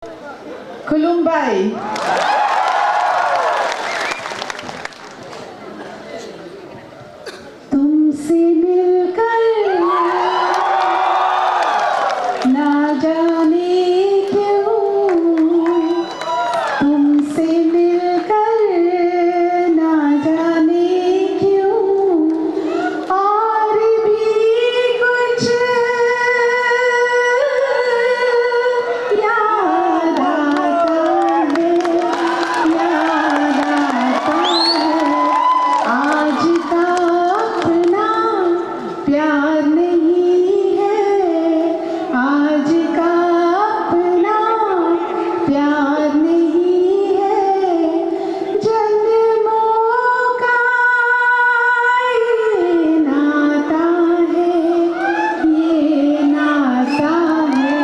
खुलुमबाई। तुमसे मिलकर ना जाने क्यों, तुमसे मिलकर ना जाने क्यों और भी कुछ याद आता है, याद आता है। आज का अपना प्यार नहीं है, आज का अपना प्यार नहीं है। जन्मों का ये नाता है, ये नाता है।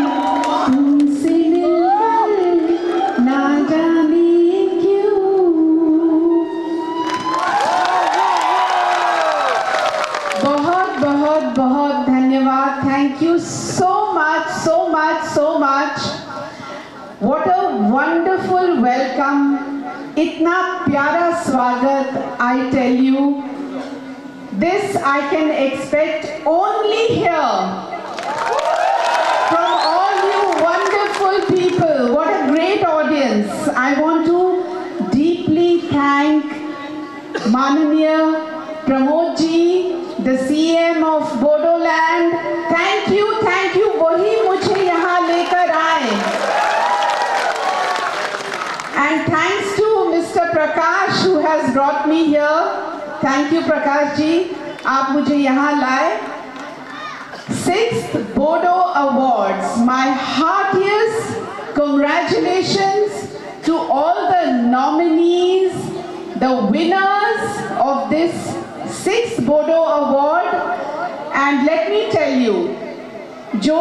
तुमसे मिलकर ना जाने क्यों। बहुत बहुत बहुत धन्यवाद। Thank you so much, so much, so much. What a wonderful welcome. इतना प्यारा स्वागत। I tell you, this I can expect only here from all you wonderful people. What a great audience. I want to deeply thank Mananiya Pramod ji, the CM of Bodoland. Thank you, thank you. वही मुझे यहाँ लेकर आए. And thanks to Mr. Prakash who has brought me here. Thank you Prakash ji. आप मुझे यहाँ लाए. 6th Bodo Awards. My heartiest congratulations to all the nominees, the winners of this 6th Bodo Award. And let me tell you, जो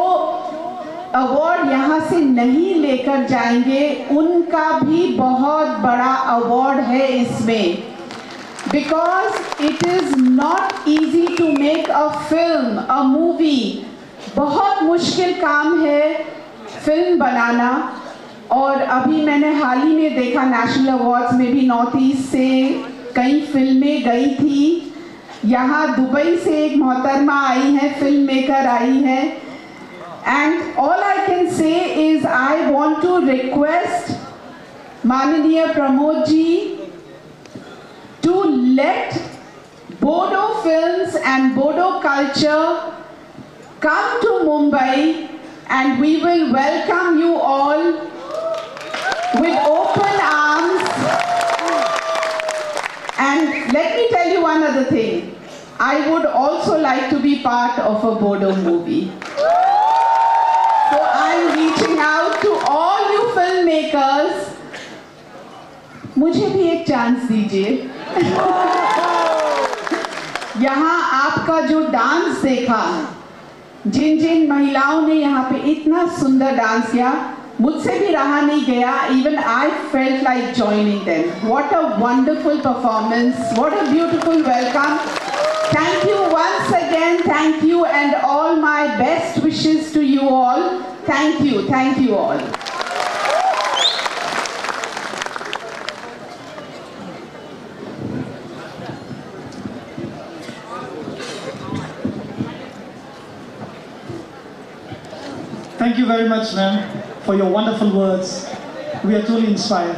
award यहाँ से नहीं लेकर जाएंगे उनका भी बहुत बड़ा अवार्ड है इसमें. Because it is not easy to make a film, a movie. बहुत मुश्किल काम है फिल्म बनाना. और अभी मैंने हाल ही में देखा नेशनल अवार्ड्स में भी नॉर्थ ईस्ट से कई फिल्में गई थी. यहाँ दुबई से एक मोहतरमा आई हैं, फिल्म मेकर आई हैं. And all I can say is I want to request माननीय प्रमोद जी to let Bodo films and Bodo culture come to Mumbai, and we will welcome you all with open arms. And let me tell you one other thing. I would also like to be part of a Bodo movie. So I'm reaching out to all you filmmakers. मुझे भी एक chance दीजिए. यहाँ आपका जो dance देखा, जिन जिन महिलाओं ने यहाँ पे इतना सुंदर डांस किया, मुझसे भी रहा नहीं गया. Even I felt like joining them. What a wonderful performance. What a beautiful welcome. Thank you once again. Thank you, and all my best wishes to you all. Thank you. Thank you all. Thank you very much, ma'am, for your wonderful words. We are truly inspired.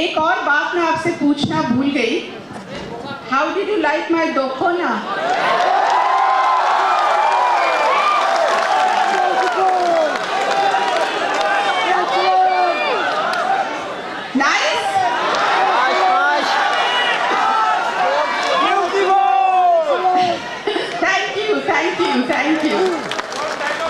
एक और बात मैं आपसे पूछना भूल गई. How did you like my dokhona?